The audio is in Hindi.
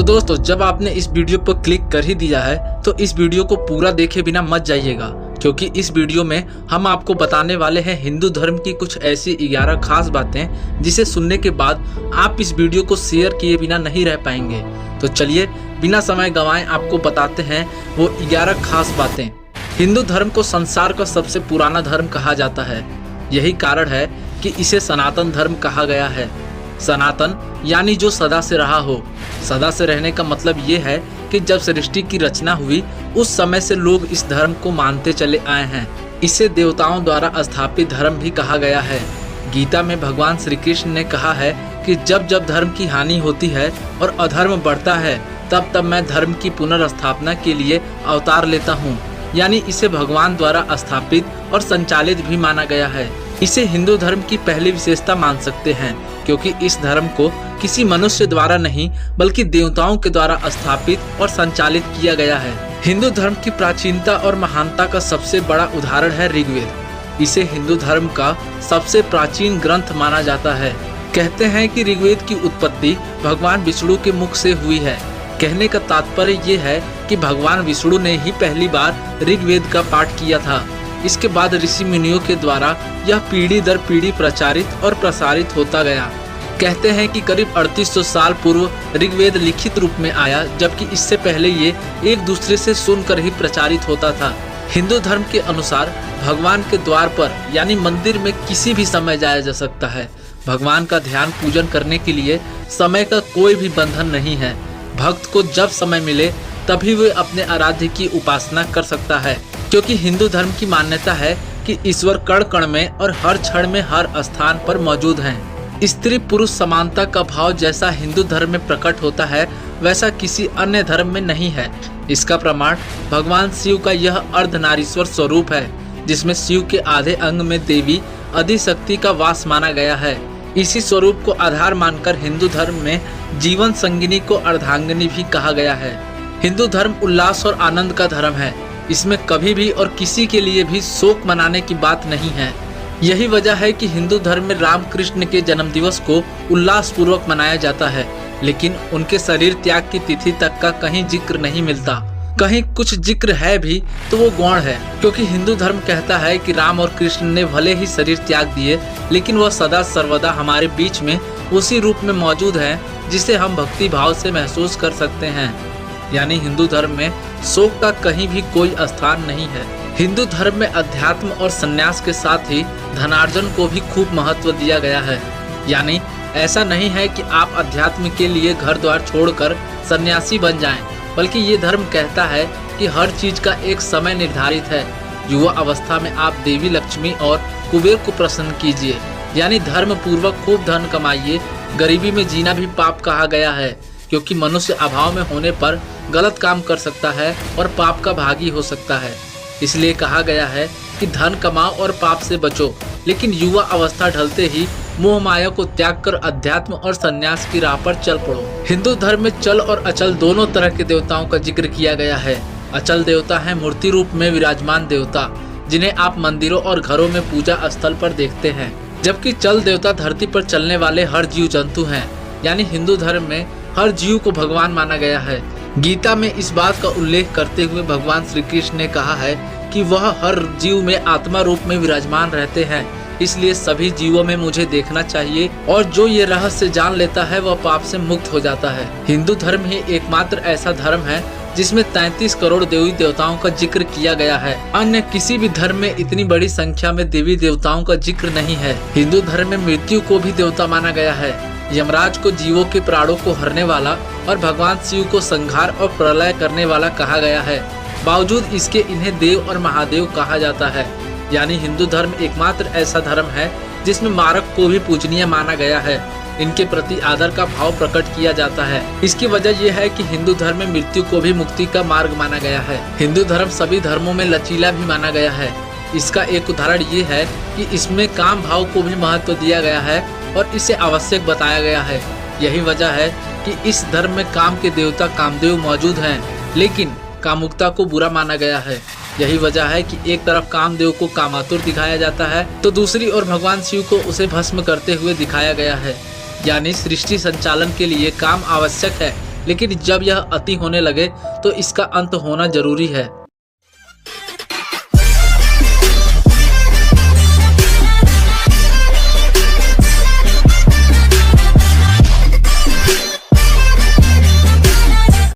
दोस्तों, जब आपने इस वीडियो पर क्लिक कर ही दिया है तो इस वीडियो को पूरा देखे बिना मत जाइएगा, क्योंकि इस वीडियो में हम आपको बताने वाले हैं हिंदू धर्म की कुछ ऐसी 11 खास बातें जिसे सुनने के बाद आप इस वीडियो को शेयर किए बिना नहीं रह पाएंगे। तो चलिए बिना समय गंवाए आपको बताते हैं वो 11 खास बातें। हिंदू धर्म को संसार का सबसे पुराना धर्म कहा जाता है। यही कारण है कि इसे सनातन धर्म कहा गया है। सनातन यानी जो सदा से रहा हो। सदा से रहने का मतलब ये है कि जब सृष्टि की रचना हुई उस समय से लोग इस धर्म को मानते चले आए हैं। इसे देवताओं द्वारा स्थापित धर्म भी कहा गया है। गीता में भगवान श्री कृष्ण ने कहा है कि जब जब धर्म की हानि होती है और अधर्म बढ़ता है तब तब मैं धर्म की पुनर्स्थापना के लिए अवतार लेता हूँ। यानी इसे भगवान द्वारा स्थापित और संचालित भी माना गया है। इसे हिंदू धर्म की पहली विशेषता मान सकते हैं, क्योंकि इस धर्म को किसी मनुष्य द्वारा नहीं बल्कि देवताओं के द्वारा स्थापित और संचालित किया गया है। हिंदू धर्म की प्राचीनता और महानता का सबसे बड़ा उदाहरण है ऋग्वेद। इसे हिंदू धर्म का सबसे प्राचीन ग्रंथ माना जाता है। कहते हैं कि ऋग्वेद की उत्पत्ति भगवान विष्णु के मुख से हुई है। कहने का तात्पर्य ये है कि भगवान विष्णु ने ही पहली बार ऋग्वेद का पाठ किया था। इसके बाद ऋषि मुनियों के द्वारा यह पीढ़ी दर पीढ़ी प्रचारित और प्रसारित होता गया। कहते हैं कि करीब 3800 साल पूर्व ऋग्वेद लिखित रूप में आया, जबकि इससे पहले ये एक दूसरे से सुनकर ही प्रचारित होता था। हिंदू धर्म के अनुसार भगवान के द्वार पर यानी मंदिर में किसी भी समय जाया जा सकता है। भगवान का ध्यान पूजन करने के लिए समय का कोई भी बंधन नहीं है। भक्त को जब समय मिले तभी वे अपने आराध्य की उपासना कर सकता है, क्योंकि हिंदू धर्म की मान्यता है कि ईश्वर कण कण में और हर क्षण में हर स्थान पर मौजूद हैं। स्त्री पुरुष समानता का भाव जैसा हिंदू धर्म में प्रकट होता है वैसा किसी अन्य धर्म में नहीं है। इसका प्रमाण भगवान शिव का यह अर्धनारीश्वर स्वरूप है, जिसमें शिव के आधे अंग में देवी आदिशक्ति का वास माना गया है। इसी स्वरूप को आधार मानकर हिंदू धर्म में जीवन संगिनी को अर्धांगिनी भी कहा गया है। हिंदू धर्म उल्लास और आनंद का धर्म है। इसमें कभी भी और किसी के लिए भी शोक मनाने की बात नहीं है। यही वजह है कि हिंदू धर्म में रामकृष्ण के जन्म दिवस को उल्लास पूर्वक मनाया जाता है, लेकिन उनके शरीर त्याग की तिथि तक का कहीं जिक्र नहीं मिलता। कहीं कुछ जिक्र है भी तो वो गौण है, क्योंकि हिंदू धर्म कहता है कि राम और कृष्ण ने भले ही शरीर त्याग दिए, लेकिन वह सदा सर्वदा हमारे बीच में उसी रूप में मौजूद है जिसे हम भक्ति भाव से महसूस कर सकते हैं। यानी हिंदू धर्म में शोक का कहीं भी कोई स्थान नहीं है। हिंदू धर्म में अध्यात्म और संन्यास के साथ ही धनार्जन को भी खूब महत्व दिया गया है। यानी ऐसा नहीं है कि आप अध्यात्म के लिए घर द्वार छोड़कर सन्यासी बन जाएं, बल्कि ये धर्म कहता है कि हर चीज का एक समय निर्धारित है। युवा अवस्था में आप देवी लक्ष्मी और कुबेर को प्रसन्न कीजिए, यानी धर्म पूर्वक खूब धन कमाइए। गरीबी में जीना भी पाप कहा गया है, क्योंकि मनुष्य अभाव में होने पर गलत काम कर सकता है और पाप का भागी हो सकता है। इसलिए कहा गया है कि धन कमाओ और पाप से बचो, लेकिन युवा अवस्था ढलते ही मोह माया को त्याग कर अध्यात्म और संन्यास की राह पर चल पड़ो। हिंदू धर्म में चल और अचल दोनों तरह के देवताओं का जिक्र किया गया है। अचल देवता है मूर्ति रूप में विराजमान देवता, जिन्हें आप मंदिरों और घरों में पूजा स्थल पर देखते हैं, जबकि चल देवता धरती पर चलने वाले हर जीव जंतु हैं। यानी हिंदू धर्म में हर जीव को भगवान माना गया है। गीता में इस बात का उल्लेख करते हुए भगवान श्री कृष्ण ने कहा है कि वह हर जीव में आत्मा रूप में विराजमान रहते हैं, इसलिए सभी जीवों में मुझे देखना चाहिए, और जो ये रहस्य जान लेता है वह पाप से मुक्त हो जाता है। हिंदू धर्म ही एकमात्र ऐसा धर्म है जिसमें 33 करोड़ देवी देवताओं का जिक्र किया गया है। अन्य किसी भी धर्म में इतनी बड़ी संख्या में देवी देवताओं का जिक्र नहीं है। हिंदू धर्म में मृत्यु को भी देवता माना गया है। यमराज को जीवों के प्राणों को हरने वाला और भगवान शिव को संहार और प्रलय करने वाला कहा गया है। बावजूद इसके इन्हें देव और महादेव कहा जाता है। यानी हिंदू धर्म एकमात्र ऐसा धर्म है जिसमें मारक को भी पूजनीय माना गया है। इनके प्रति आदर का भाव प्रकट किया जाता है। इसकी वजह यह है कि हिंदू धर्म में मृत्यु को भी मुक्ति का मार्ग माना गया है। हिंदू धर्म सभी धर्मों में लचीला भी माना गया है। इसका एक उदाहरण ये है कि इसमें काम भाव को भी महत्व दिया गया है और इसे आवश्यक बताया गया है। यही वजह है कि इस धर्म में काम के देवता कामदेव मौजूद हैं, लेकिन कामुकता को बुरा माना गया है। यही वजह है कि एक तरफ कामदेव को कामातुर दिखाया जाता है तो दूसरी ओर भगवान शिव को उसे भस्म करते हुए दिखाया गया है। यानी सृष्टि संचालन के लिए काम आवश्यक है, लेकिन जब यह अति होने लगे तो इसका अंत होना जरूरी है।